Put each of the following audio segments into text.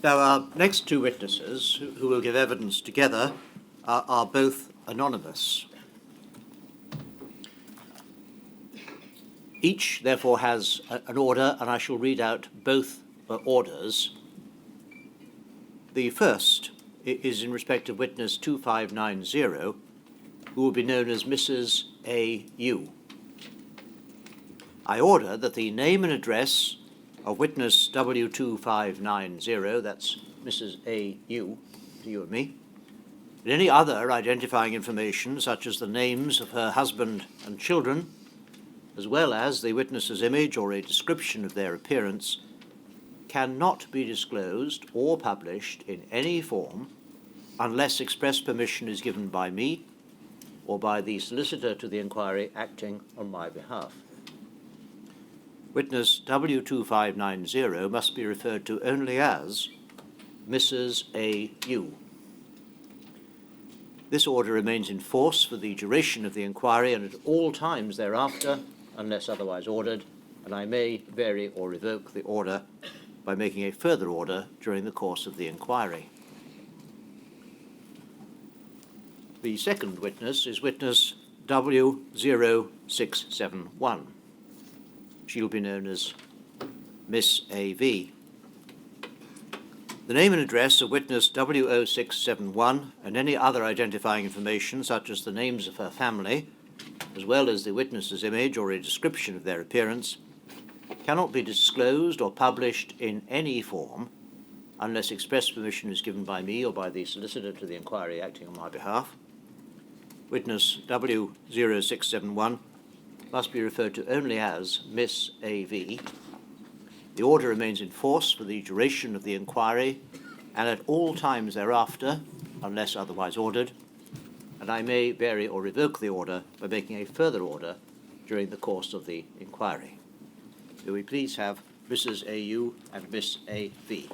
Now, our next two witnesses who will give evidence together are both anonymous. Each, therefore, has an order, and I shall read out both orders. The first is in respect of witness 2590, who will be known as Mrs. A.U. I order that the name and address of witness W2590, that's Mrs. A.U., to you and me, and any other identifying information, such as the names of her husband and children, as well as the witness's image or a description of their appearance, cannot be disclosed or published in any form unless express permission is given by me or by the solicitor to the inquiry acting on my behalf. Witness W2590 must be referred to only as Mrs. A.U. This order remains in force for the duration of the inquiry and at all times thereafter, unless otherwise ordered, and I may vary or revoke the order by making a further order during the course of the inquiry. The second witness is witness W0671. She'll be known as Miss A.V. The name and address of witness W0671 and any other identifying information, such as the names of her family, as well as the witness's image or a description of their appearance, cannot be disclosed or published in any form unless express permission is given by me or by the solicitor to the inquiry acting on my behalf. Witness W0671 must be referred to only as Miss A.V. The order remains in force for the duration of the inquiry and at all times thereafter, unless otherwise ordered, and I may vary or revoke the order by making a further order during the course of the inquiry. Will we please have Mrs. A.U. and Miss A.V.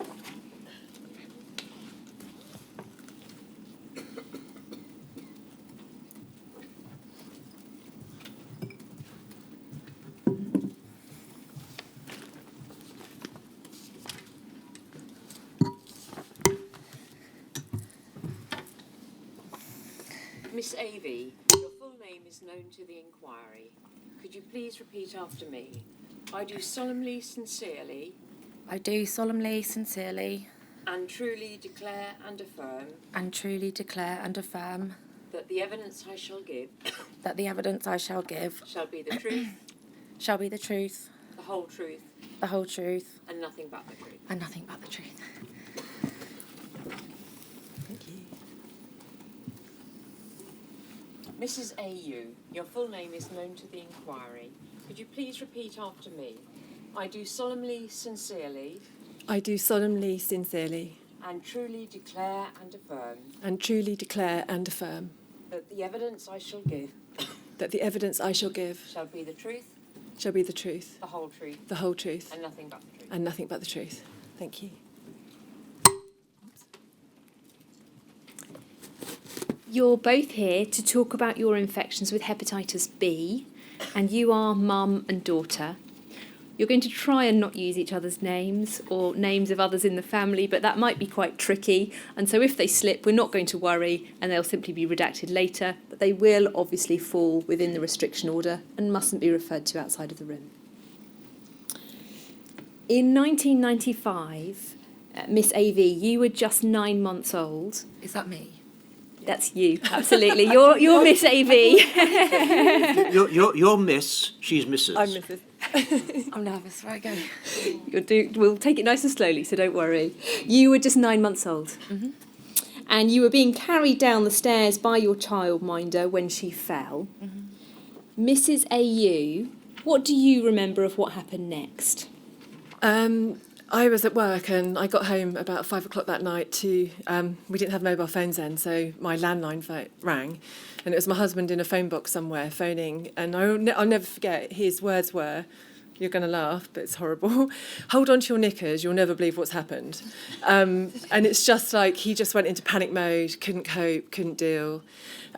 Miss A.V., your full name is known to the inquiry. Could you please repeat after me? I do solemnly, sincerely, I do solemnly, sincerely, and truly declare and affirm and truly declare and affirm that the evidence I shall give that the evidence I shall give shall be the truth, shall be the truth, the whole truth, the whole truth, and nothing but the truth. and nothing but the truth. Thank you. Mrs. A.U., your full name is known to the inquiry. Could you please repeat after me? I do solemnly, sincerely, I do solemnly, sincerely, and truly declare and affirm and truly declare and affirm that the evidence I shall give that the evidence I shall give shall be the truth, shall be the truth, the whole truth, the whole truth, and nothing but the truth. and nothing but the truth. Thank you. You're both here to talk about your infections with hepatitis B, and you are mum and daughter. You're going to try and not use each other's names or names of others in the family, but that might be quite tricky. And so if they slip, we're not going to worry, and they'll simply be redacted later. But they will obviously fall within the restriction order and mustn't be referred to outside of the room. In 1995, Miss A.V., you were just 9 months old. Is that me? That's you, absolutely. You're Miss A.V. You're Miss, she's Mrs. I'm Mrs. I'm nervous. Right, go. We'll take it nice and slowly, so don't worry. You were just 9 months old. Mm-hmm. And you were being carried down the stairs by your childminder when she fell. Mm-hmm. Mrs. A.U., what do you remember of what happened next? I was at work and I got home about 5 o'clock that night we didn't have mobile phones then, so my landline phone rang, and it was my husband in a phone box somewhere phoning, and I'll never forget, his words were, you're going to laugh, but it's horrible, hold on to your knickers, you'll never believe what's happened. And it's just like he just went into panic mode, couldn't cope, couldn't deal.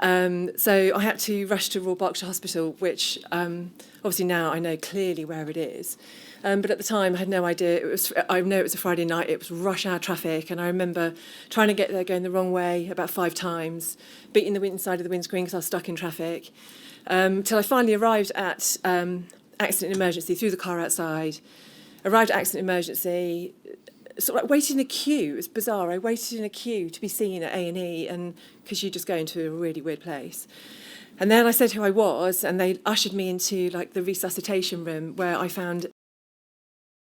So I had to rush to Royal Berkshire Hospital, which obviously now I know clearly where it is. But at the time, I had no idea. I know it was a Friday night. It was rush hour traffic, and I remember trying to get there, going the wrong way about 5 times, beating the inside of the windscreen because I was stuck in traffic, till I finally arrived at accident emergency through the car outside. Arrived at accident emergency, sort of like waited in a queue. It was bizarre. I waited in a queue to be seen at A&E, and because you just go into a really weird place. And then I said who I was, and they ushered me into like the resuscitation room, where I found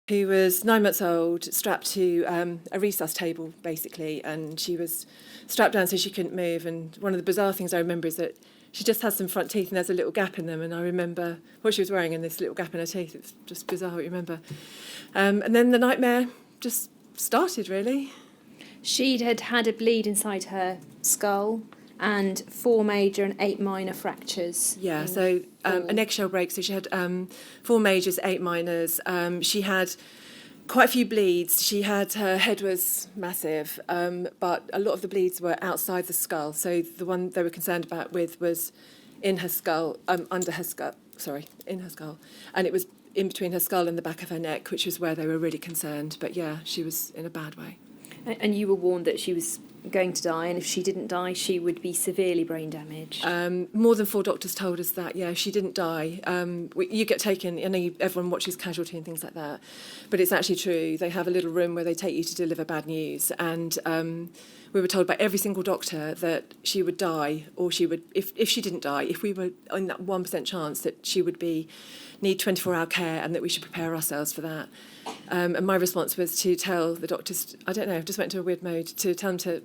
who was 9 months old, strapped to a resus table, basically, and she was strapped down so she couldn't move. And one of the bizarre things I remember is that she just has some front teeth and there's a little gap in them, and I remember what she was wearing and this little gap in her teeth. It was just bizarre what you remember. And then the nightmare just started, really. She'd had a bleed inside her skull and 4 major and 8 minor fractures. Yeah, so an eggshell break. So she had 4 majors, 8 minors. She had quite a few bleeds. Her head was massive, but a lot of the bleeds were outside the skull. So the one they were concerned about was in her skull, in her skull. And it was in between her skull and the back of her neck, which was where they were really concerned. But yeah, she was in a bad way. And you were warned that she was going to die, and if she didn't die, she would be severely brain damaged. More than 4 doctors told us that, yeah, she didn't die. You get taken, I know everyone watches Casualty and things like that, but it's actually true. They have a little room where they take you to deliver bad news, and we were told by every single doctor that she would die, or she would, if she didn't die, if we were in that 1% chance that she would need 24-hour care, and that we should prepare ourselves for that. And my response was to tell the doctors, I don't know, just went into a weird mode, to tell them to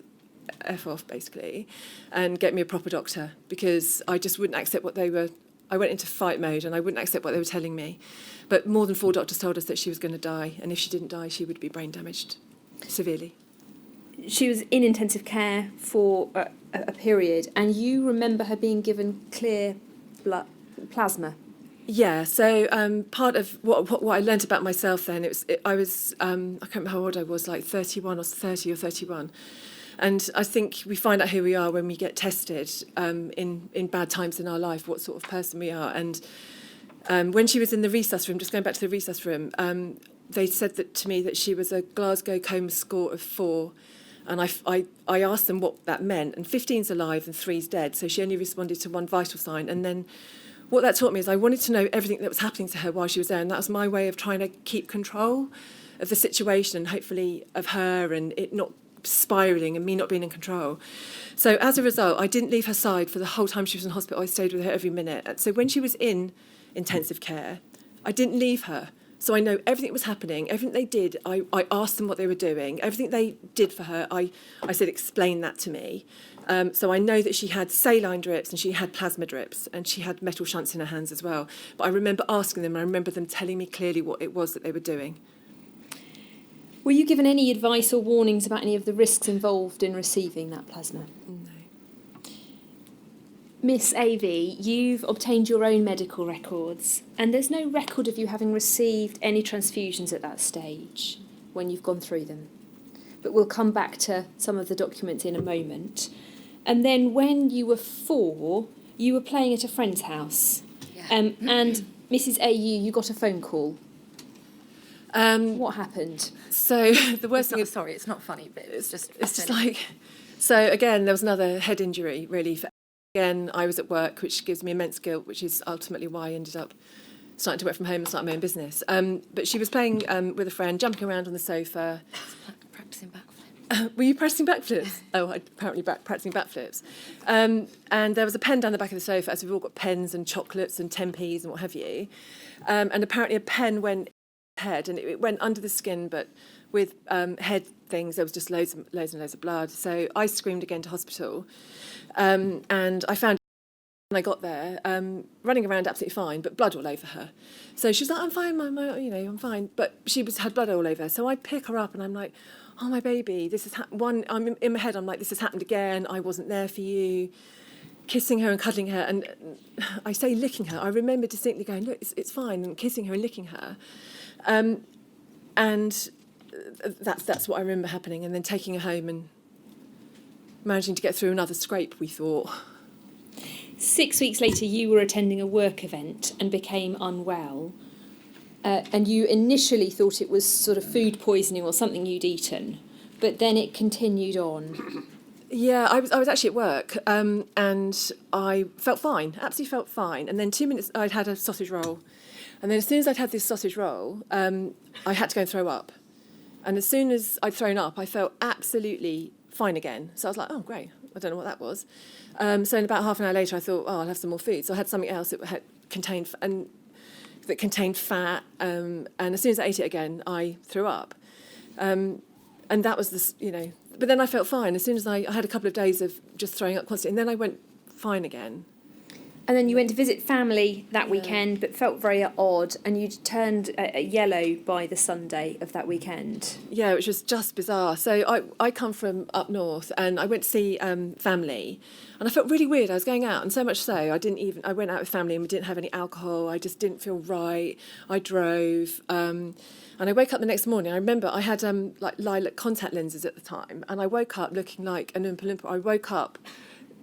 F off, basically, and get me a proper doctor, because I just wouldn't accept what they were. I went into fight mode and I wouldn't accept what they were telling me. But more than 4 doctors told us that she was going to die, and if she didn't die, she would be brain damaged severely. She was in intensive care for a period, and you remember her being given clear blood plasma. Yeah, so part of what I learnt about myself then, I can't remember how old I was, like 30 or 31. And I think we find out who we are when we get tested in bad times in our life, what sort of person we are. And when she was in the resus room, just going back to the resus room, they said to me that she was a Glasgow Coma score of 4. And I asked them what that meant. And 15's alive and 3's dead. So she only responded to 1 vital sign. And then what that taught me is I wanted to know everything that was happening to her while she was there. And that was my way of trying to keep control of the situation, and hopefully of her, and it not spiralling and me not being in control. So as a result, I didn't leave her side for the whole time she was in hospital. I stayed with her every minute. So when she was in intensive care, I didn't leave her. So I know everything that was happening, everything they did, I asked them what they were doing, everything they did for her, I said, explain that to me. So I know that she had saline drips and she had plasma drips and she had metal shunts in her hands as well. But I remember asking them, and I remember them telling me clearly what it was that they were doing. Were you given any advice or warnings about any of the risks involved in receiving that plasma? No. Miss AV, you've obtained your own medical records, and there's no record of you having received any transfusions at that stage when you've gone through them. But we'll come back to some of the documents in a moment. And then when you were 4, you were playing at a friend's house. Yeah. And Mrs. AU, you got a phone call. What happened? So the worst thing is, Sorry, it's not funny, but it's just like, so again, there was another head injury, really. Again, I was at work, which gives me immense guilt, which is ultimately why I ended up starting to work from home and start my own business. But she was playing with a friend, jumping around on the sofa. practicing backflip. Were you practicing backflips? Oh, apparently practicing backflips. And there was a pen down the back of the sofa, as we've all got pens and chocolates and 10p's and what have you. And apparently a pen went head, and it went under the skin, but with head things, there was just loads and loads of blood. So I screamed again to hospital, and I found when I got there, running around absolutely fine, but blood all over her. So she was like, "I'm fine, I'm fine," but she had blood all over her. So I pick her up, and I'm like, "Oh, my baby, this has happened." I'm in my head. I'm like, "This has happened again. I wasn't there for you." Kissing her and cuddling her, and I say licking her. I remember distinctly going, "Look, it's fine," and kissing her and licking her. And that's what I remember happening, and then taking her home and managing to get through another scrape, we thought. 6 weeks later, you were attending a work event and became unwell. and you initially thought it was sort of food poisoning or something you'd eaten, but then it continued on. Yeah, I was actually at work, and I felt fine, absolutely felt fine. And then 2 minutes, I'd had a sausage roll. And then as soon as I'd had this sausage roll, I had to go and throw up. And as soon as I'd thrown up, I felt absolutely fine again. So I was like, oh, great. I don't know what that was. So in about half an hour later, I thought, oh, I'll have some more food. So I had something else that contained fat. And as soon as I ate it again, I threw up. And that was this, But then I felt fine. As soon as I had a couple of days of just throwing up constantly, and then I went fine again. And then you went to visit family that weekend, but felt very odd, and you'd turned yellow by the Sunday of that weekend. Yeah, which was just bizarre. So I come from up north, and I went to see family, and I felt really weird. I was going out, and so much so I went out with family, and we didn't have any alcohol. I just didn't feel right. I drove, and I woke up the next morning. I remember I had lilac contact lenses at the time, and I woke up looking like an Oompa Loompa. I woke up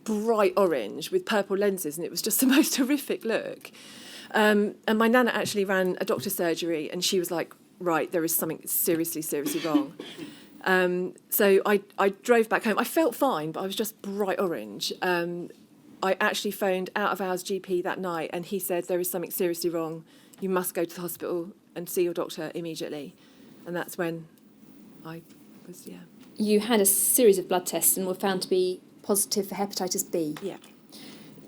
bright orange with purple lenses, and it was just the most horrific look. And my nana actually ran a doctor's surgery, and she was like, right, there is something seriously, seriously wrong. So I drove back home. I felt fine, but I was just bright orange. I actually phoned out of hours GP that night, and he said, there is something seriously wrong. You must go to the hospital and see your doctor immediately. And that's when I was, You had a series of blood tests and were found to be positive for hepatitis B. Yeah.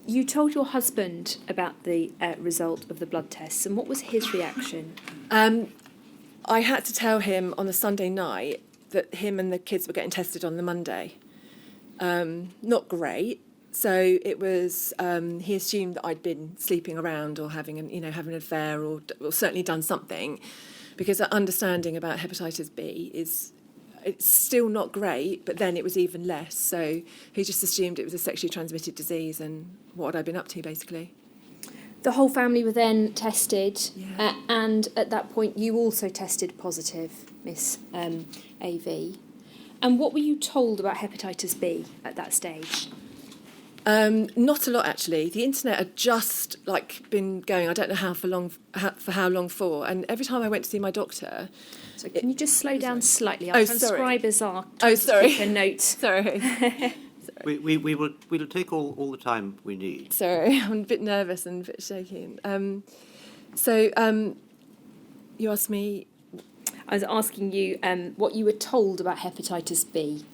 You told your husband about the result of the blood tests, and what was his reaction? I had to tell him on the Sunday night that him and the kids were getting tested on the Monday. Not great. So it was. He assumed that I'd been sleeping around or having an affair or certainly done something, because that understanding about hepatitis B it's still not great, but then it was even less. So he just assumed it was a sexually transmitted disease, and what had I been up to, basically. The whole family were then tested, Yeah. And at that point you also tested positive, Miss AV. And what were you told about hepatitis B at that stage? Not a lot, actually. The internet had just been going. I don't know for how long for. And every time I went to see my doctor. So can you just slow down slightly? Our Oh, sorry. transcribers are. Oh, sorry. Take a note. Sorry. We'll take all the time we need. Sorry, I'm a bit nervous and a bit shaky. You asked me. I was asking you what you were told about hepatitis B.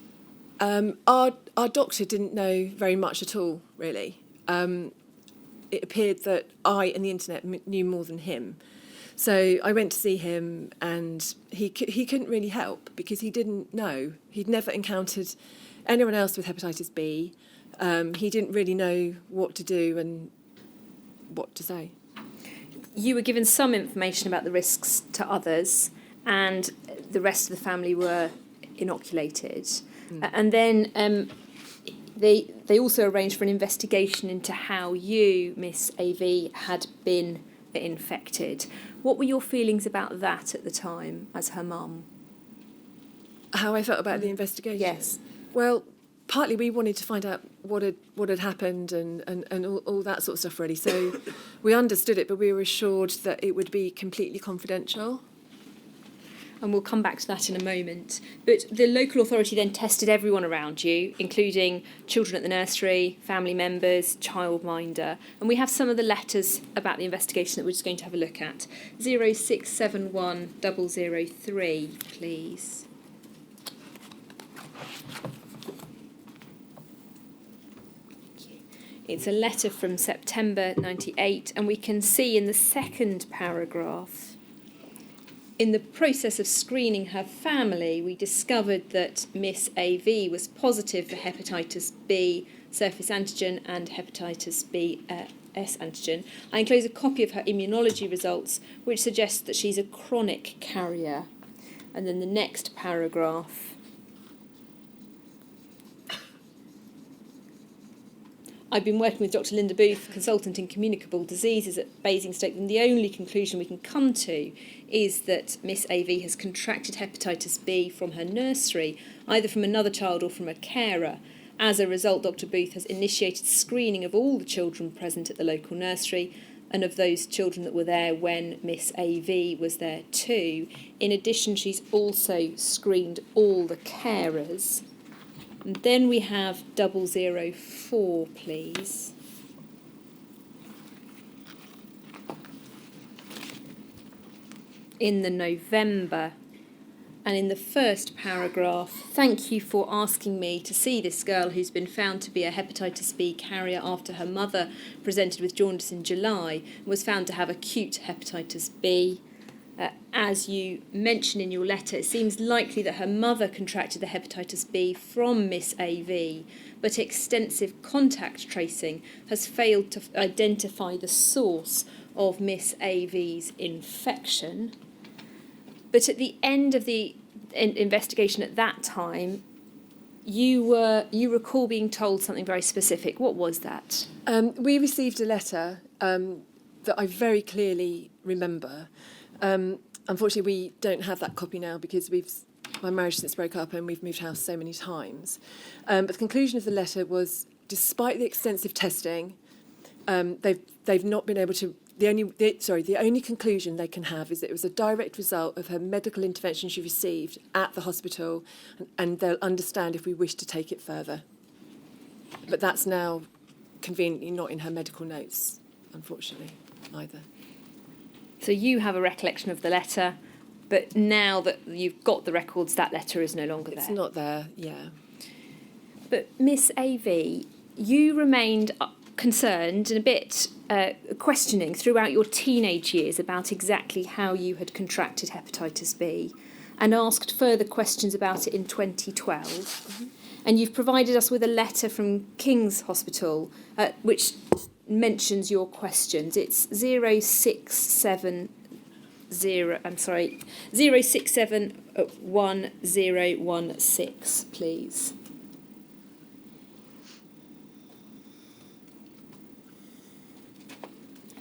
Our doctor didn't know very much at all, really. It appeared that I and the internet knew more than him. So I went to see him, and he couldn't really help because he didn't know. He'd never encountered anyone else with hepatitis B. He didn't really know what to do and what to say. You were given some information about the risks to others, and the rest of the family were inoculated. And then they also arranged for an investigation into how you, Miss AV, had been infected. What were your feelings about that at the time as her mum? How I felt about the investigation? Yes. Well, partly we wanted to find out what had happened and all that sort of stuff, really. So we understood it, but we were assured that it would be completely confidential. And we'll come back to that in a moment. But the local authority then tested everyone around you, including children at the nursery, family members, childminder. And we have some of the letters about the investigation that we're just going to have a look at. 0671003, please. It's a letter from September 98, and we can see in the second paragraph, in the process of screening her family, we discovered that Miss AV was positive for hepatitis B surface antigen and hepatitis B S antigen. I enclose a copy of her immunology results, which suggests that she's a chronic carrier. And then the next paragraph. I've been working with Dr. Linda Booth, consultant in communicable diseases at Basingstoke, and the only conclusion we can come to is that Miss AV has contracted hepatitis B from her nursery, either from another child or from a carer. As a result, Dr. Booth has initiated screening of all the children present at the local nursery, and of those children that were there when Miss AV was there too. In addition, she's also screened all the carers. And then we have 004, please. In the November. And in the first paragraph, thank you for asking me to see this girl who's been found to be a hepatitis B carrier after her mother presented with jaundice in July and was found to have acute hepatitis B. As you mention in your letter, it seems likely that her mother contracted the hepatitis B from Miss AV, but extensive contact tracing has failed to identify the source of Miss AV's infection. But at the end of the investigation at that time, you recall being told something very specific. What was that? We received a letter that I very clearly remember. Unfortunately, we don't have that copy now because my marriage since broke up and we've moved house so many times. But the conclusion of the letter was, despite the extensive testing, they've not been able to. The only conclusion they can have is that it was a direct result of her medical intervention she received at the hospital, and they'll understand if we wish to take it further. But that's now conveniently not in her medical notes, unfortunately, either. So you have a recollection of the letter, but now that you've got the records, that letter is no longer there. It's not there, yeah. But Miss AV, you remained concerned and a bit questioning throughout your teenage years about exactly how you had contracted hepatitis B, and asked further questions about it in 2012. Mm-hmm. And you've provided us with a letter from King's Hospital which mentions your questions. It's 0671016, please.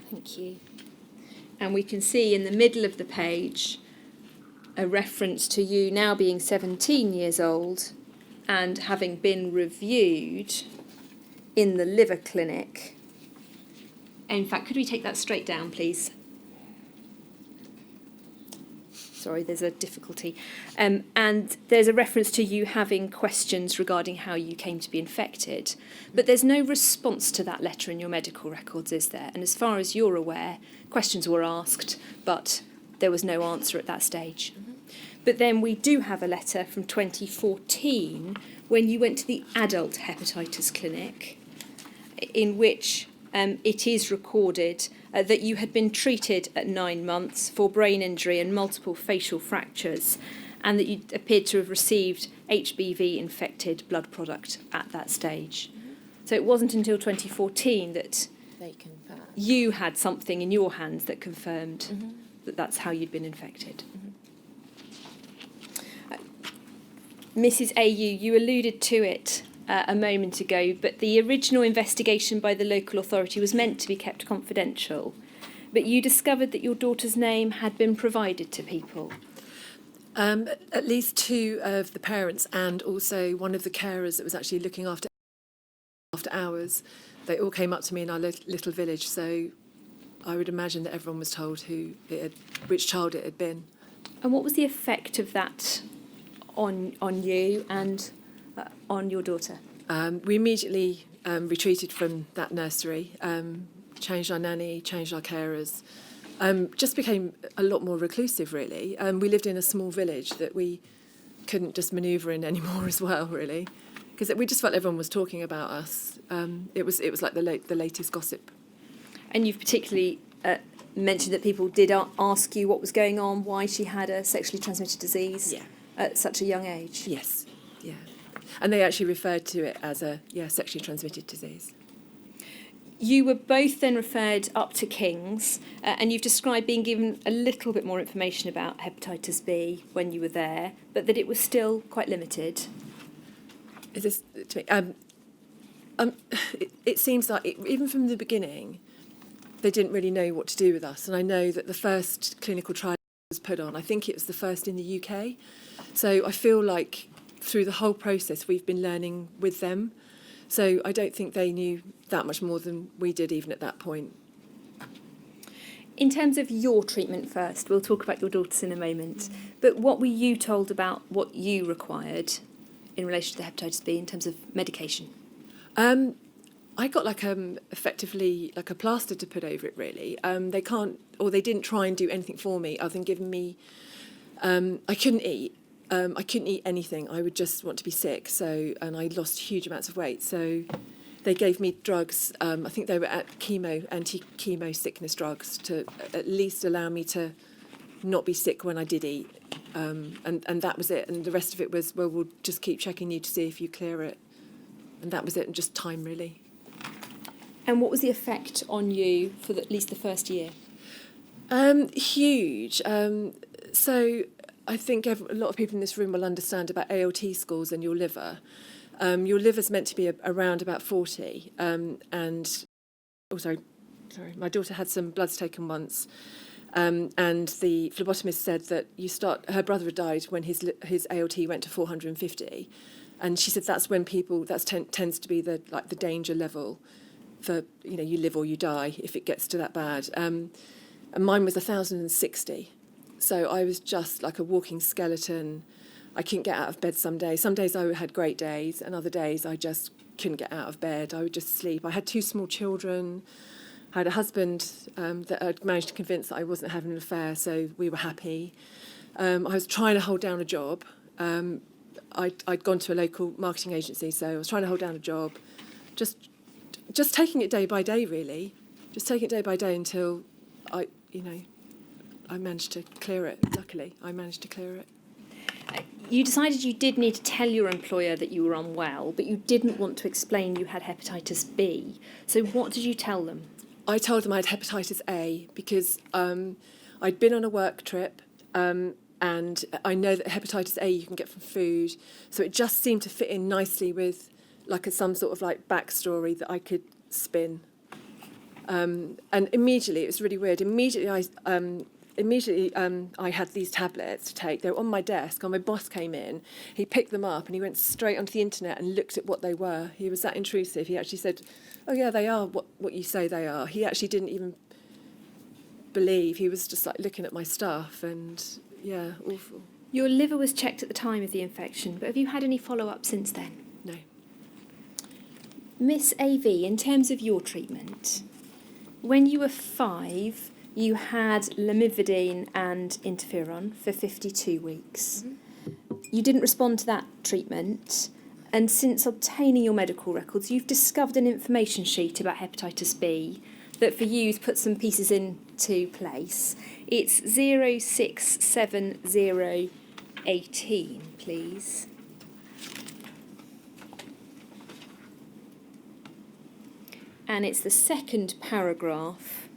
Thank you. And we can see in the middle of the page a reference to you now being 17 years old and having been reviewed in the liver clinic. In fact, could we take that straight down, please? Sorry, there's a difficulty. And there's a reference to you having questions regarding how you came to be infected. But there's no response to that letter in your medical records, is there? And as far as you're aware, questions were asked, but there was no answer at that stage. Mm-hmm. But then we do have a letter from 2014 when you went to the adult hepatitis clinic, in which it is recorded that you had been treated at 9 months for brain injury and multiple facial fractures, and that you appeared to have received HBV-infected blood product at that stage. Mm-hmm. So it wasn't until 2014 that you had something in your hands that confirmed mm-hmm. that that's how you'd been infected. Mm-hmm. Mrs. AU, you alluded to it a moment ago, but the original investigation by the local authority was meant to be kept confidential. But you discovered that your daughter's name had been provided to people. At least 2 of the parents and also one of the carers that was actually looking after hours, they all came up to me in our little village. So I would imagine that everyone was told which child it had been. And what was the effect of that on you and on your daughter? We immediately retreated from that nursery, changed our nanny, changed our carers, just became a lot more reclusive, really. We lived in a small village that we couldn't just manoeuvre in anymore as well, really, because we just felt everyone was talking about us. It was like the latest gossip. And you've particularly mentioned that people did ask you what was going on, why she had a sexually transmitted disease at such a young age. Yes, yeah. And they actually referred to it as a sexually transmitted disease. You were both then referred up to King's, and you've described being given a little bit more information about hepatitis B when you were there, but that it was still quite limited. Is this to me? It seems like even from the beginning, they didn't really know what to do with us. And I know that the first clinical trial was put on, I think it was the first in the UK. So I feel like through the whole process, we've been learning with them. So I don't think they knew that much more than we did even at that point. In terms of your treatment first, we'll talk about your daughters in a moment, but what were you told about what you required in relation to the hepatitis B in terms of medication? I got effectively like a plaster to put over it, really. They didn't try and do anything for me other than giving me, I couldn't eat. I couldn't eat anything. I would just want to be sick. And I lost huge amounts of weight. So they gave me drugs. I think they were anti-chemo sickness drugs to at least allow me to not be sick when I did eat. And that was it. And the rest of it was, well, we'll just keep checking you to see if you clear it. And that was it, and just time, really. And what was the effect on you for at least the first year? Huge. So I think a lot of people in this room will understand about ALT scores and your liver. Your liver's meant to be around about 40. My daughter had some bloods taken once. And the phlebotomist said that her brother had died when his ALT went to 450. And she said that's when tends to be the danger level for, you live or you die if it gets to that bad. And mine was 1,060. So I was just like a walking skeleton. I couldn't get out of bed some days. Some days I had great days, and other days I just couldn't get out of bed. I would just sleep. I had 2 small children. I had a husband that I'd managed to convince that I wasn't having an affair, so we were happy. I was trying to hold down a job. I'd gone to a local marketing agency, so I was trying to hold down a job. Just taking it day by day, really. Just taking it day by day until I managed to clear it. Luckily, I managed to clear it. You decided you did need to tell your employer that you were unwell, but you didn't want to explain you had hepatitis B. So what did you tell them? I told them I had hepatitis A because I'd been on a work trip and I know that hepatitis A you can get from food. So it just seemed to fit in nicely with some sort of backstory that I could spin. And immediately, it was really weird. Immediately I had these tablets to take. They were on my desk, and my boss came in. He picked them up, and he went straight onto the internet and looked at what they were. He was that intrusive. He actually said, "Oh yeah, they are what you say they are." He actually didn't even believe. He was just looking at my stuff, and yeah, awful. Your liver was checked at the time of the infection, but have you had any follow-up since then? No. Miss AV, in terms of your treatment, when you were 5, you had lamivudine and interferon for 52 weeks. Mm-hmm. You didn't respond to that treatment, and since obtaining your medical records, you've discovered an information sheet about hepatitis B that for you has put some pieces into place. It's 067018, please. And it's the second paragraph.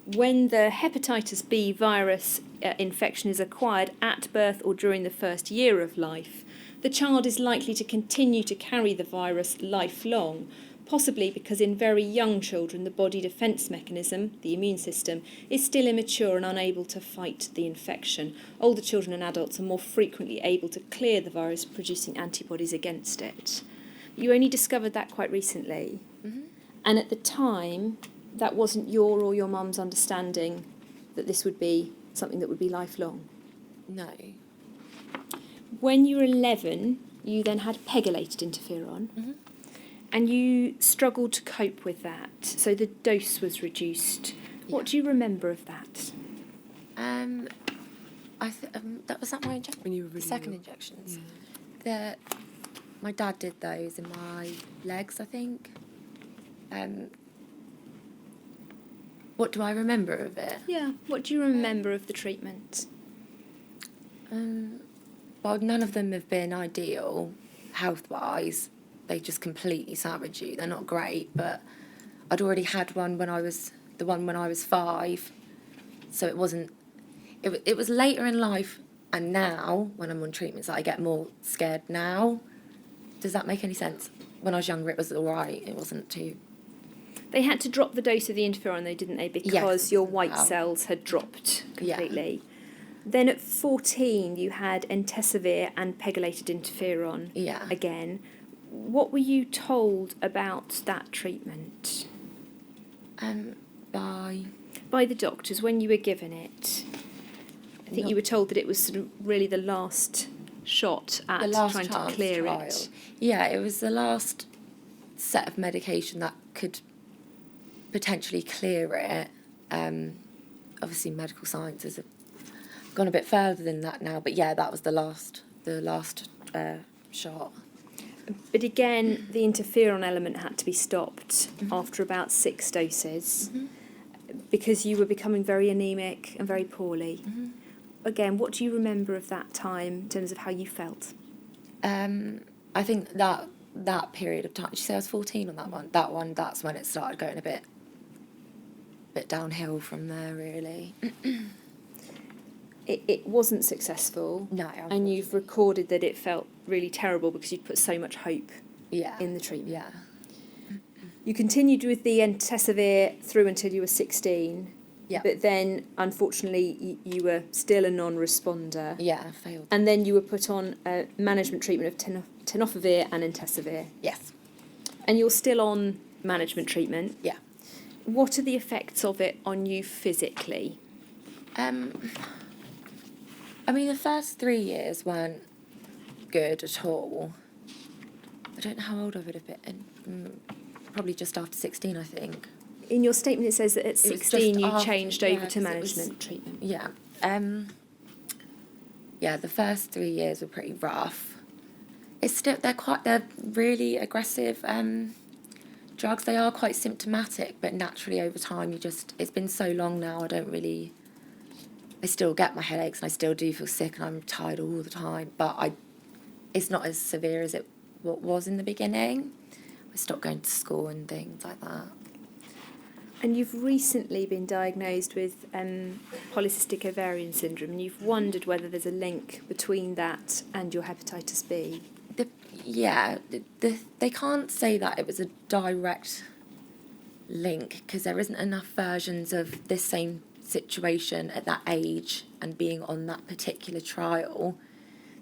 When the hepatitis B virus infection is acquired at birth or during the first year of life, the child is likely to continue to carry the virus lifelong, possibly because in very young children the body defence mechanism, the immune system, is still immature and unable to fight the infection. Older children and adults are more frequently able to clear the virus, producing antibodies against it. You only discovered that quite recently. Mm-hmm. And at the time, that wasn't your or your mum's understanding that this would be something that would be lifelong? No. When you were 11, you then had pegylated interferon. Mm-hmm. And you struggled to cope with that, so the dose was reduced. Yeah. What do you remember of that? That was my injection. When you were really second young. injections. Yeah. My dad did those in my legs, I think. What do I remember of it? Yeah. What do you remember of the treatment? Well, none of them have been ideal, health-wise. They just completely savage you. They're not great, but I'd already had one when I was 5, so it wasn't. It was later in life, and now when I'm on treatments, I get more scared now. Does that make any sense? When I was younger, it was all right. It wasn't too. They had to drop the dose of the interferon, though, didn't they? Because your white cells had dropped completely. Yeah. Then at 14, you had entecavir and pegylated interferon again. What were you told about that treatment? By the doctors when you were given it? I think you were told that it was sort of really the last shot at the last trying to chance clear trial. it. Yeah, it was the last set of medication that could potentially clear it. Obviously, medical sciences have gone a bit further than that now, but yeah, that was the last shot. But again, the interferon element had to be stopped after about 6 doses because you were becoming very anemic and very poorly. Again, what do you remember of that time in terms of how you felt? I think that period of time. Did you say I was 14 on that one? That's when it started going a bit downhill from there, really. It wasn't successful. No. And you've recorded that it felt really terrible because you'd put so much hope in the treatment. Yeah. You continued with the entecavir through until you were 16. Yeah. But then, unfortunately, you were still a non-responder. Yeah, I failed. And then you were put on management treatment of tenofovir and entecavir. Yes. And you're still on management treatment. Yeah. What are the effects of it on you physically? I mean, the first 3 years weren't good at all. I don't know how old I would have been. Probably just after 16, I think. In your statement, it says that at 16 you changed over to 'cause management treatment. Yeah. Yeah, the first 3 years were pretty rough. They're really aggressive drugs. They are quite symptomatic, but naturally over time it's been so long now, I still get my headaches and I still do feel sick and I'm tired all the time, but it's not as severe as it was in the beginning. I stopped going to school and things like that. And you've recently been diagnosed with polycystic ovarian syndrome, and you've wondered whether there's a link between that and your hepatitis B. They can't say that it was a direct link because there isn't enough versions of this same situation at that age and being on that particular trial.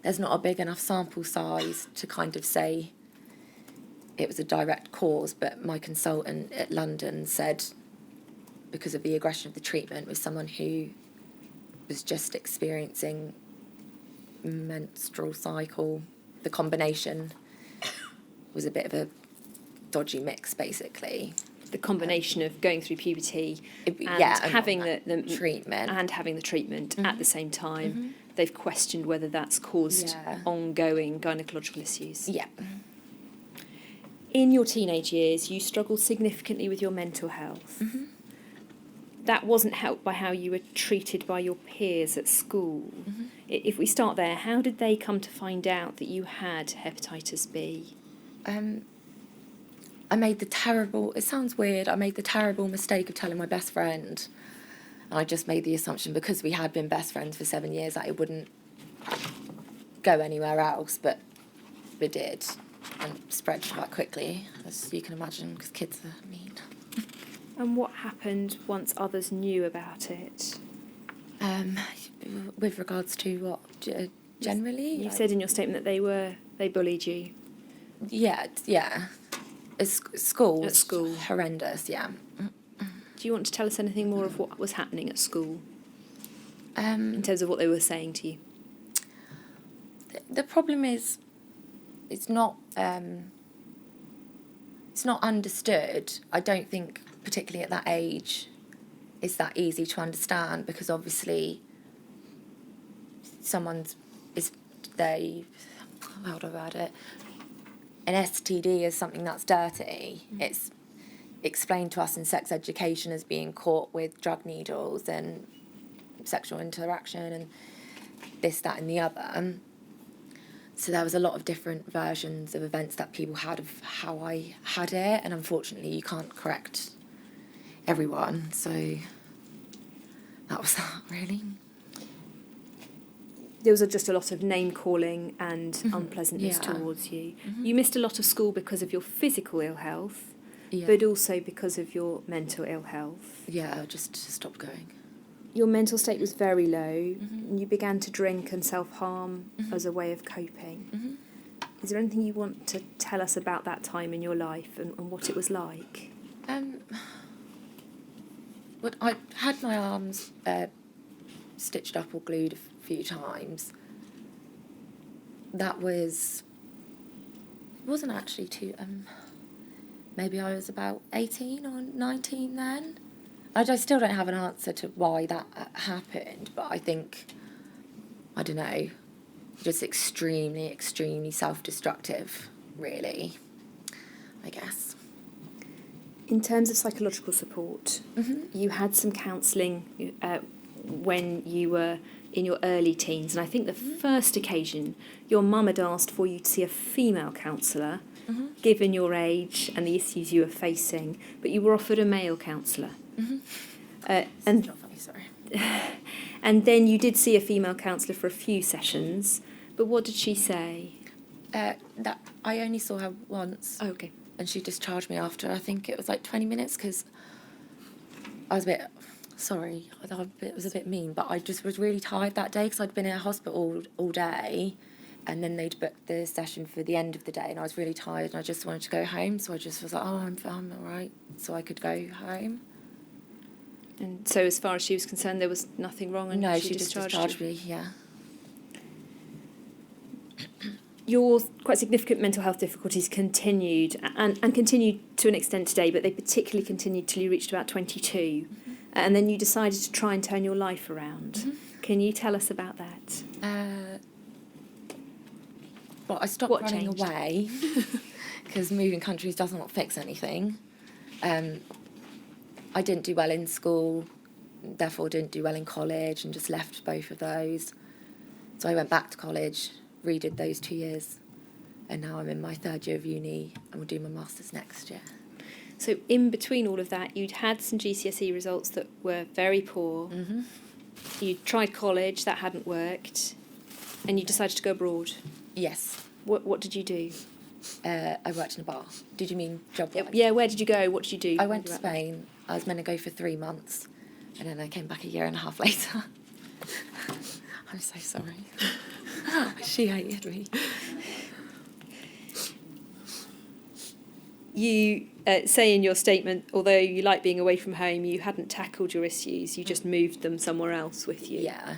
There's not a big enough sample size to kind of say it was a direct cause, but my consultant at London said because of the aggression of the treatment with someone who was just experiencing menstrual cycle, the combination was a bit of a dodgy mix, basically. The combination of going through puberty and having the treatment and having the treatment at the same time, they've questioned whether that's caused ongoing gynecological issues. Yeah. In your teenage years, you struggled significantly with your mental health. That wasn't helped by how you were treated by your peers at school. If we start there, how did they come to find out that you had hepatitis B? I made the terrible, it sounds weird, I made the terrible mistake of telling my best friend. And I just made the assumption because we had been best friends for 7 years that it wouldn't go anywhere else, but it did. And spread quite quickly, as you can imagine, because kids are mean. And what happened once others knew about it? With regards to what, generally? You said in your statement that they bullied you. Yeah. School. At school. Horrendous, yeah. Do you want to tell us anything more of what was happening at school? In terms of what they were saying to you? The problem is, it's not understood. I don't think, particularly at that age, it's that easy to understand because obviously how do I word it? An STD is something that's dirty. It's explained to us in sex education as being caught with drug needles and sexual interaction and this, that and the other. So there was a lot of different versions of events that people had of how I had it, and unfortunately you can't correct everyone, so that was that, really. There was just a lot of name-calling and unpleasantness towards you. You missed a lot of school because of your physical ill health, but also because of your mental ill health. Yeah, I just stopped going. Your mental state was very low, and you began to drink and self-harm as a way of coping. Is there anything you want to tell us about that time in your life and what it was like? But I had my arms stitched up or glued a few times. That wasn't actually too. Maybe I was about 18 or 19 then. I still don't have an answer to why that happened, but I think, I don't know, just extremely, extremely self-destructive, really, I guess. In terms of psychological support, you had some counselling when you were in your early teens, and I think the first occasion your mum had asked for you to see a female counsellor, given your age and the issues you were facing, but you were offered a male counsellor. And not funny, sorry. And then you did see a female counsellor for a few sessions, but what did she say? That I only saw her once. Oh, okay. And she discharged me after, I think it was like 20 minutes, because I was a bit, sorry, it was a bit mean, but I just was really tired that day because I'd been in a hospital all day, and then they'd booked the session for the end of the day, and I was really tired and I just wanted to go home, so I just was like, oh, I'm all right, so I could go home. And so as far as she was concerned, there was nothing wrong, and No, she just discharged discharged you? me, yeah. Your quite significant mental health difficulties continued and continued to an extent today, but they particularly continued till you reached about 22. And then you decided to try and turn your life around. Can you tell us about that? Well, I stopped What running changed? away because moving countries does not fix anything. I didn't do well in school, therefore didn't do well in college, and just left both of those. So I went back to college, redid those 2 years, and now I'm in my third year of uni and will do my master's next year. So in between all of that, you'd had some GCSE results that were very poor. You tried college, that hadn't worked, and you decided to go abroad. Yes, What did you do? I worked in a bar. Did you mean job-wise? Yeah, where did you go? What did you do? I went to Spain. I was meant to go for 3 months, and then I came back a year and a half later. I'm so sorry. She hated me. You say in your statement, although you like being away from home, you hadn't tackled your issues, you just moved them somewhere else with you. Yeah.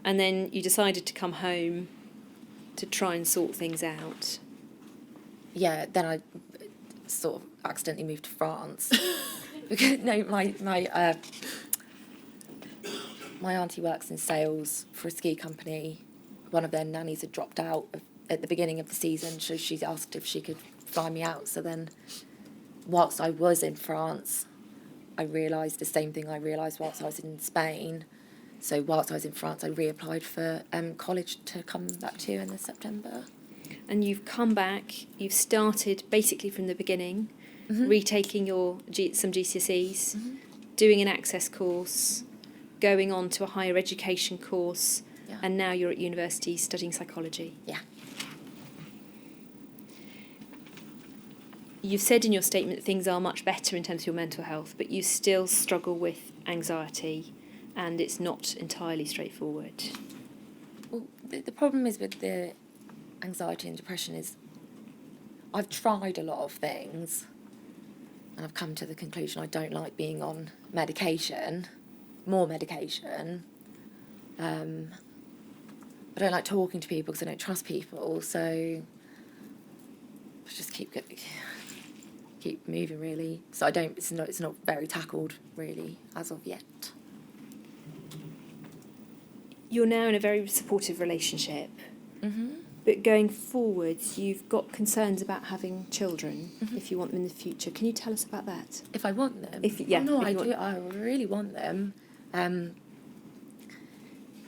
And then you decided to come home to try and sort things out. Yeah, then I sort of accidentally moved to France. Because no, my auntie works in sales for a ski company. One of their nannies had dropped out at the beginning of the season, so she asked if she could fly me out. So then, whilst I was in France, I realised the same thing I realised whilst I was in Spain. So whilst I was in France, I reapplied for college to come back to in September. And you've come back, you've started basically from the beginning, retaking some GCSEs, doing an access course, going on to a higher education course, and now you're at university studying psychology. Yeah. You've said in your statement that things are much better in terms of your mental health, but you still struggle with anxiety, and it's not entirely straightforward. Well, the problem is with the anxiety and depression is I've tried a lot of things, and I've come to the conclusion I don't like being on medication, more medication. I don't like talking to people because I don't trust people, so I just keep moving, really. So it's not very tackled, really, as of yet. You're now in a very supportive relationship, but going forwards, you've got concerns about having children if you want them in the future. Can you tell us about that? If I want them? I do. I really want them.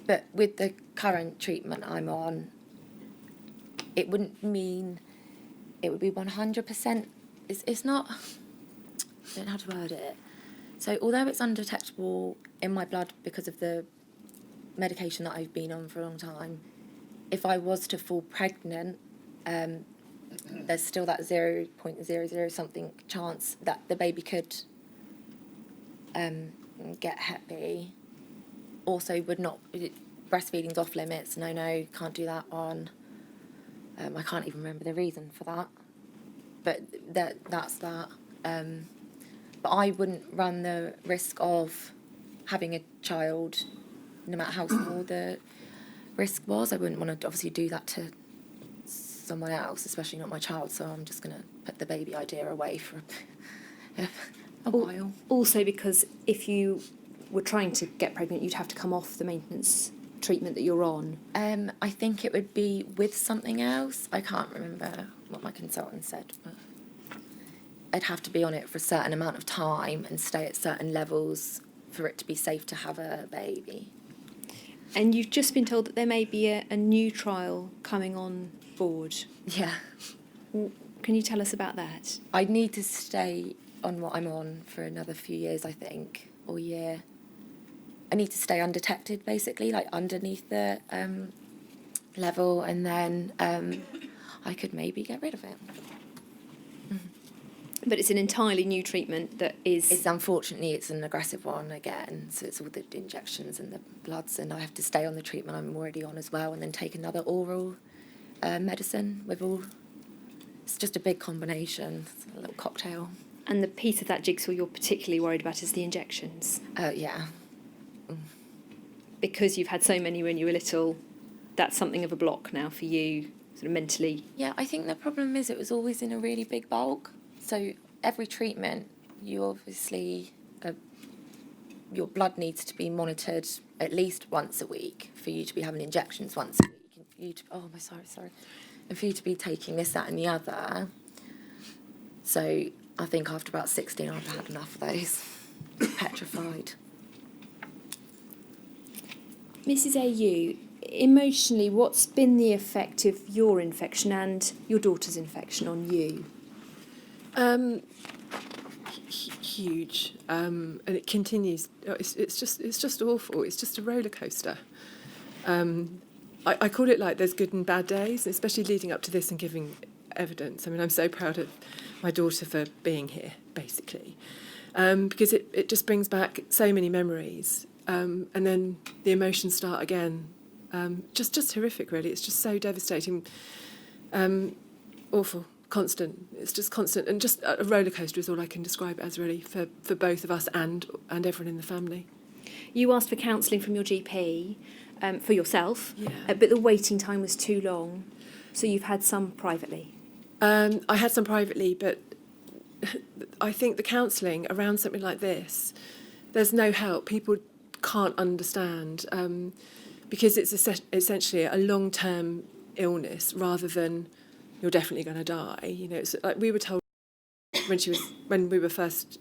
But with the current treatment I'm on, it wouldn't mean it would be 100%. It's not. I don't know how to word it. So although it's undetectable in my blood because of the medication that I've been on for a long time, if I was to fall pregnant, there's still that 0.00 something chance that the baby could get Hep B. Also, breastfeeding's off limits. No, can't do that on. I can't even remember the reason for that. But that's that. but I wouldn't run the risk of having a child, no matter how small the risk was. I wouldn't want to obviously do that to someone else, especially not my child, so I'm just going to put the baby idea away for a while. Also, because if you were trying to get pregnant, you'd have to come off the maintenance treatment that you're on. I think it would be with something else. I can't remember what my consultant said, but I'd have to be on it for a certain amount of time and stay at certain levels for it to be safe to have a baby. And you've just been told that there may be a new trial coming on board. Yeah. Can you tell us about that? I'd need to stay on what I'm on for another few years, I think, or year. I need to stay undetected, basically, like underneath the level, and then I could maybe get rid of it. But it's an entirely new treatment that is... It's an aggressive one again, so it's all the injections and the bloods, and I have to stay on the treatment I'm already on as well, and then take another oral medicine with all... It's just a big combination, it's a little cocktail. And the piece of that jigsaw you're particularly worried about is the injections. Yeah. Because you've had so many when you were little, that's something of a block now for you, sort of mentally. Yeah, I think the problem is it was always in a really big bulk. So every treatment, you obviously, your blood needs to be monitored at least once a week for you to be having injections once a week. And for you to, and for you to be taking this, that and the other. So I think after about 16, I've had enough of those. Petrified. Mrs. AU, emotionally, what's been the effect of your infection and your daughter's infection on you? Huge, and it continues. It's just awful. It's just a roller coaster. I call it like there's good and bad days, especially leading up to this and giving evidence. I mean, I'm so proud of my daughter for being here, basically, because it just brings back so many memories, and then the emotions start again. Just horrific, really. It's just so devastating, awful. Constant. It's just constant, and just a roller coaster is all I can describe it as, really, for both of us and everyone in the family. You asked for counselling from your GP for yourself, Yeah. But the waiting time was too long, so you've had some privately. I had some privately, but I think the counselling around something like this, there's no help. People can't understand because it's essentially a long-term illness rather than you're definitely going to die. You know, it's like we were told when we were first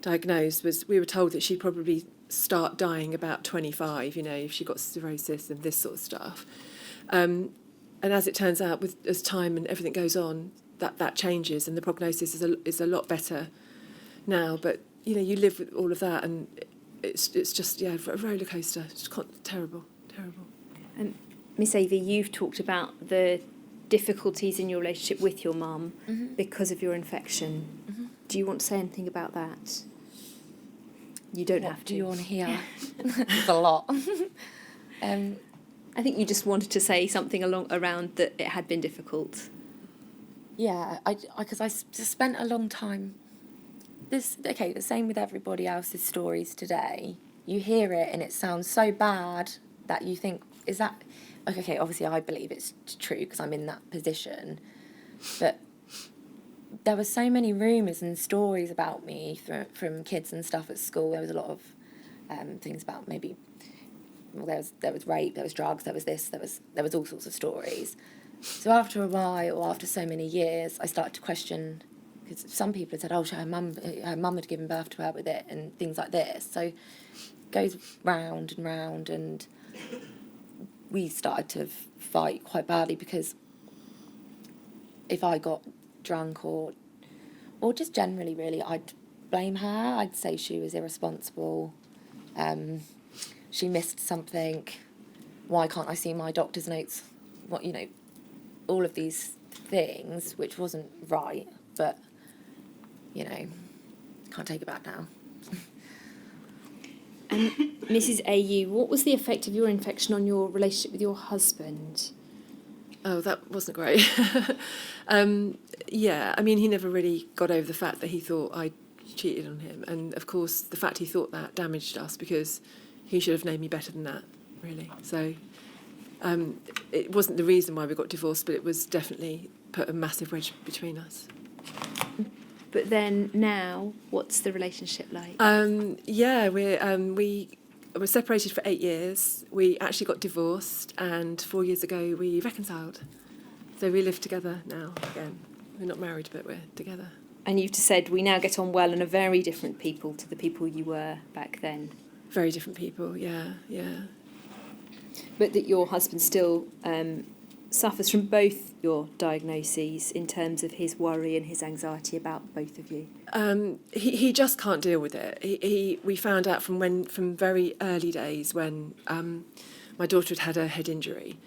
diagnosed, we were told that she'd probably start dying about 25. You know, if she got cirrhosis and this sort of stuff. And as it turns out, as time and everything goes on, that changes, and the prognosis is a lot better now. But you know, you live with all of that, and it's just a roller coaster. It's terrible. And Miss AV, you've talked about the difficulties in your relationship with your mum because of your infection. Mm-hmm. Do you want to say anything about that? You don't have to. Do you want to hear? It's a lot. I think you just wanted to say something around that it had been difficult. Yeah, because I just spent a long time. The same with everybody else's stories today. You hear it and it sounds so bad that you think, is that... Okay, obviously I believe it's true because I'm in that position, but there were so many rumours and stories about me from kids and stuff at school. There was a lot of things about maybe, well, there was rape, there was drugs, there was this, there was all sorts of stories. So after a while, or after so many years, I started to question, because some people had said, oh, her mum had given birth to her with it and things like this. So it goes round and round, and we started to fight quite badly because if I got drunk or just generally, really, I'd blame her. I'd say she was irresponsible. She missed something. Why can't I see my doctor's notes? What, you know, all of these things, which wasn't right, but, you know, can't take it back now. And Mrs. AU, what was the effect of your infection on your relationship with your husband? Oh, that wasn't great. Yeah, I mean, he never really got over the fact that he thought I'd cheated on him. And of course, the fact he thought that damaged us, because he should have known me better than that, really. So it wasn't the reason why we got divorced, but it was definitely put a massive wedge between us. But then now, what's the relationship like? We were separated for 8 years. We actually got divorced, and 4 years ago we reconciled. So we live together now again. We're not married, but we're together. And you've just said we now get on well and are very different people to the people you were back then. Very different people, yeah. But that your husband still suffers from both your diagnoses in terms of his worry and his anxiety about both of you. He just can't deal with it. We found out from very early days when my daughter had a head injury,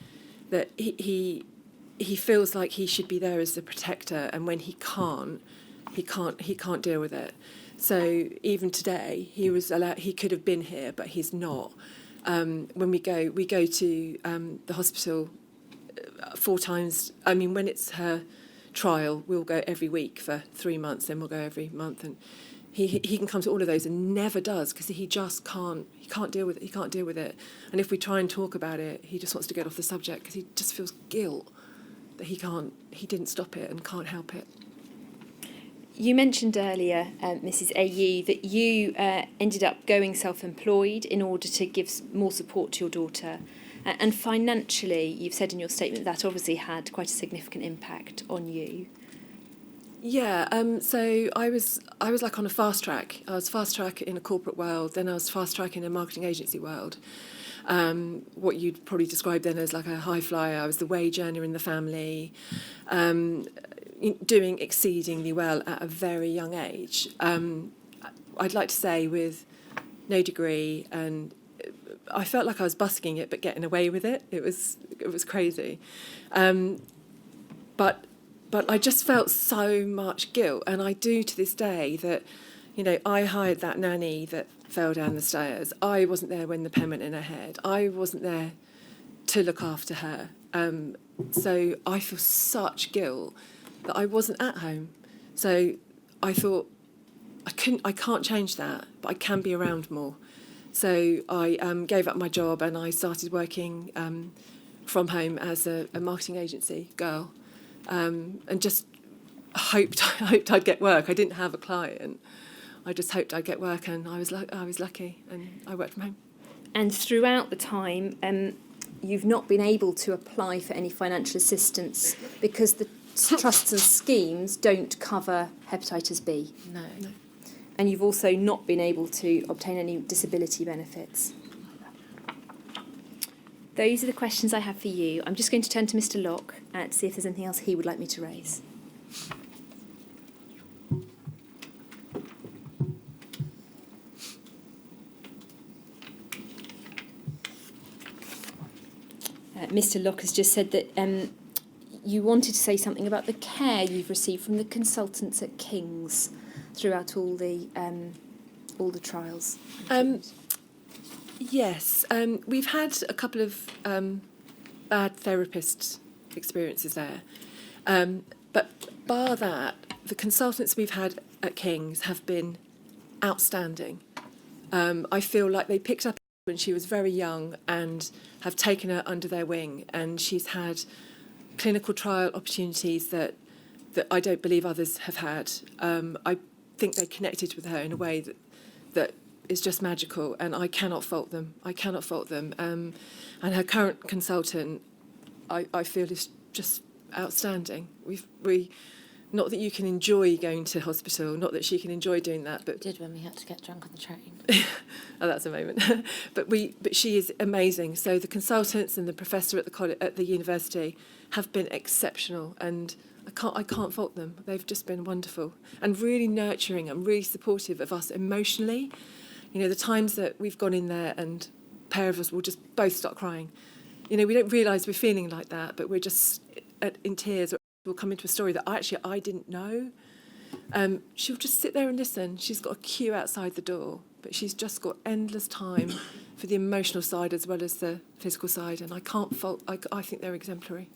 that he feels like he should be there as the protector, and when he can't deal with it. So even today, he could have been here, but he's not. When we go to the hospital 4 times. I mean, when it's her trial, we'll go every week for 3 months, then we'll go every month, and he can come to all of those and never does, because he just can't deal with it. He can't deal with it. And if we try and talk about it, he just wants to get off the subject, because he just feels guilt that he didn't stop it and can't help it. You mentioned earlier, Mrs. AU, that you ended up going self-employed in order to give more support to your daughter. And financially, you've said in your statement that obviously had quite a significant impact on you. Yeah, so I was like on a fast track. I was fast track in a corporate world, then I was fast track in a marketing agency world. What you'd probably describe then as like a high flyer. I was the wage earner in the family, doing exceedingly well at a very young age. I'd like to say with no degree, and I felt like I was busking it but getting away with it. It was crazy. But I just felt so much guilt, and I do to this day, that, I hired that nanny that fell down the stairs. I wasn't there when the pen went in her head. I wasn't there to look after her. So I feel such guilt that I wasn't at home. So I thought, I can't change that, but I can be around more. So I gave up my job and I started working from home as a marketing agency girl, and just hoped I'd get work. I didn't have a client. I just hoped I'd get work, and I was lucky, and I worked from home. And throughout the time, you've not been able to apply for any financial assistance because the trusts and schemes don't cover hepatitis B. No. And you've also not been able to obtain any disability benefits. Those are the questions I have for you. I'm just going to turn to Mr. Locke to see if there's anything else he would like me to raise. Mr. Locke has just said that you wanted to say something about the care you've received from the consultants at King's throughout all the trials. Yes, we've had a couple of bad therapist experiences there, but bar that, the consultants we've had at King's have been outstanding. I feel like they picked up when she was very young and have taken her under their wing, and she's had clinical trial opportunities that I don't believe others have had. I think they connected with her in a way that is just magical, and I cannot fault them. And her current consultant, I feel, is just outstanding. We not that you can enjoy going to hospital, not that she can enjoy doing that, but Did when we had to get drunk on the train. oh, that's a moment. but she is amazing. So the consultants and the professor at the college, at the university, have been exceptional, and I can't fault them. They've just been wonderful and really nurturing and really supportive of us emotionally. The times that we've gone in there and a pair of us will just both start crying. We don't realise we're feeling like that, but we're just in tears. Or we'll come into a story that I didn't know. She'll just sit there and listen. She's got a queue outside the door, but she's just got endless time for the emotional side as well as the physical side, and I can't fault. I think they're exemplary.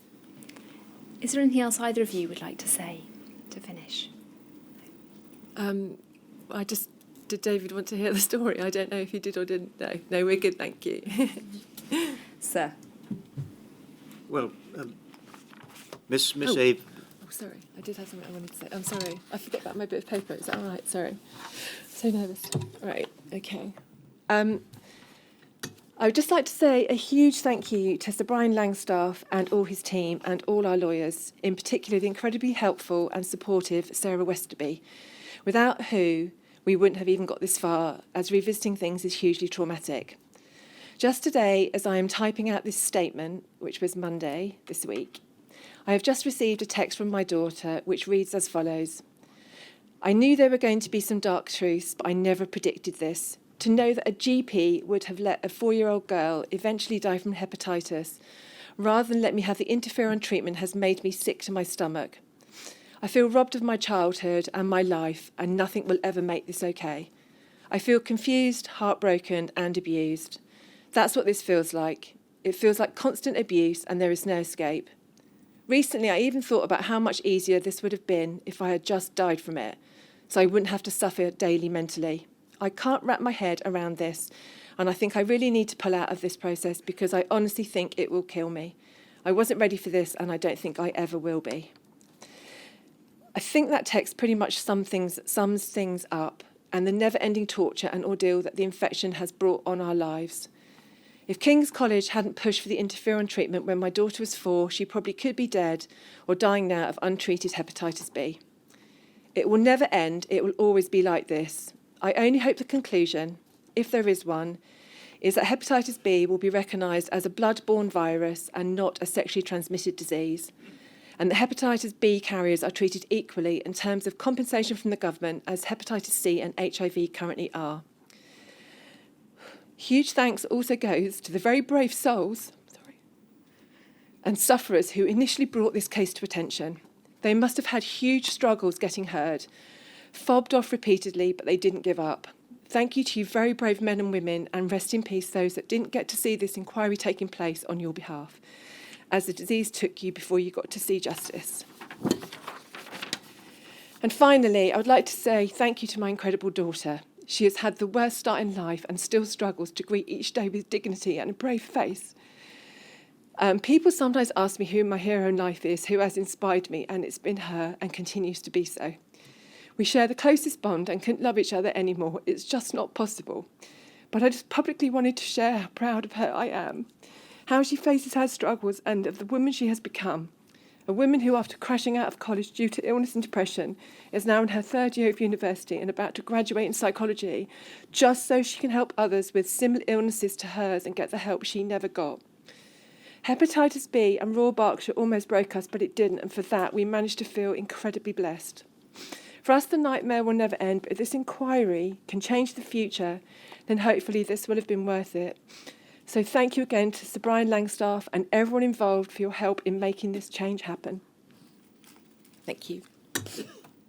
Is there anything else either of you would like to say to finish? Did David want to hear the story? I don't know if he did or didn't. No, we're good, thank you. Sir. Well, Miss Ave. Oh, sorry, I did have something I wanted to say. I'm sorry, I forgot about my bit of paper. Is that all right? Sorry. So nervous. Right, okay. I would just like to say a huge thank you to Sir Brian Langstaff and all his team and all our lawyers, in particular the incredibly helpful and supportive Sarah Westerby, without who we wouldn't have even got this far, as revisiting things is hugely traumatic. Just today, as I am typing out this statement, which was Monday this week, I have just received a text from my daughter which reads as follows. I knew there were going to be some dark truths, but I never predicted this. To know that a GP would have let a 4-year-old girl eventually die from hepatitis, rather than let me have the interferon treatment, has made me sick to my stomach. I feel robbed of my childhood and my life, and nothing will ever make this okay. I feel confused, heartbroken, and abused. That's what this feels like. It feels like constant abuse, and there is no escape. Recently, I even thought about how much easier this would have been if I had just died from it, so I wouldn't have to suffer daily mentally. I can't wrap my head around this, and I think I really need to pull out of this process because I honestly think it will kill me. I wasn't ready for this, and I don't think I ever will be. I think that text pretty much sums things up, and the never-ending torture and ordeal that the infection has brought on our lives. If King's College hadn't pushed for the interferon treatment when my daughter was 4, she probably could be dead or dying now of untreated hepatitis B. It will never end. It will always be like this. I only hope the conclusion, if there is one, is that hepatitis B will be recognised as a blood-borne virus and not a sexually transmitted disease, and that hepatitis B carriers are treated equally in terms of compensation from the government as hepatitis C and HIV currently are. Huge thanks also goes to the very brave souls and sufferers who initially brought this case to attention. They must have had huge struggles getting heard, fobbed off repeatedly, but they didn't give up. Thank you to you very brave men and women, and rest in peace those that didn't get to see this inquiry taking place on your behalf, as the disease took you before you got to see justice. And finally, I would like to say thank you to my incredible daughter. She has had the worst start in life and still struggles to greet each day with dignity and a brave face. People sometimes ask me who my hero in life is, who has inspired me, and it's been her and continues to be so. We share the closest bond and couldn't love each other anymore. It's just not possible. But I just publicly wanted to share how proud of her I am, how she faces her struggles and of the woman she has become. A woman who, after crashing out of college due to illness and depression, is now in her 3rd year of university and about to graduate in psychology, just so she can help others with similar illnesses to hers and get the help she never got. Hepatitis B and Royal Berkshire almost broke us, but it didn't, and for that we managed to feel incredibly blessed. For us, the nightmare will never end, but if this inquiry can change the future, then hopefully this will have been worth it. So thank you again to Sir Brian Langstaff and everyone involved for your help in making this change happen. Thank you.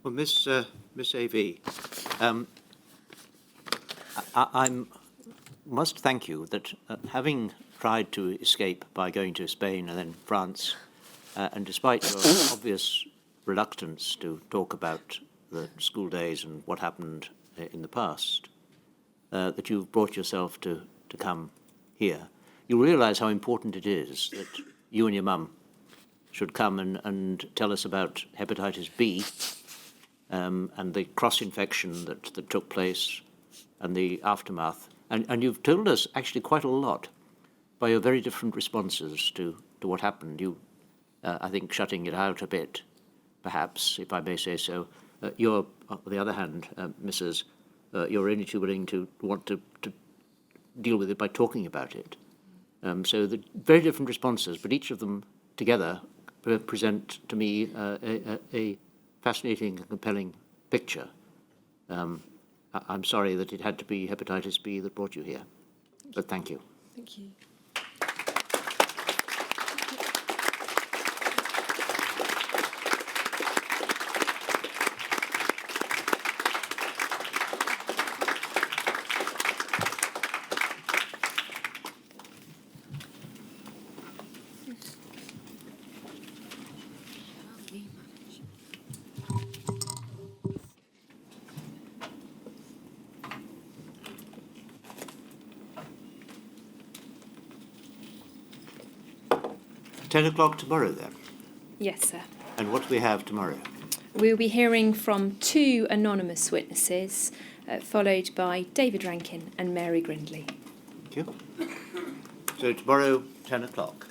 Well, Miss A.V., I must thank you that having tried to escape by going to Spain and then France, and despite your obvious reluctance to talk about the school days and what happened in the past, that you've brought yourself to come here, you'll realise how important it is that you and your mum should come and tell us about hepatitis B and the cross-infection that took place and the aftermath. And you've told us actually quite a lot by your very different responses to what happened. You, I think, shutting it out a bit, perhaps, if I may say so. You're, on the other hand, Mrs., you're only too willing to want to deal with it by talking about it. So the very different responses, but each of them together present to me a fascinating and compelling picture. I'm sorry that it had to be hepatitis B that brought you here, but thank you. Thank you. 10 o'clock tomorrow then. Yes, sir. And what do we have tomorrow? We'll be hearing from 2 anonymous witnesses, followed by David Rankin and Mary Grindley. Thank you. So tomorrow, 10 o'clock.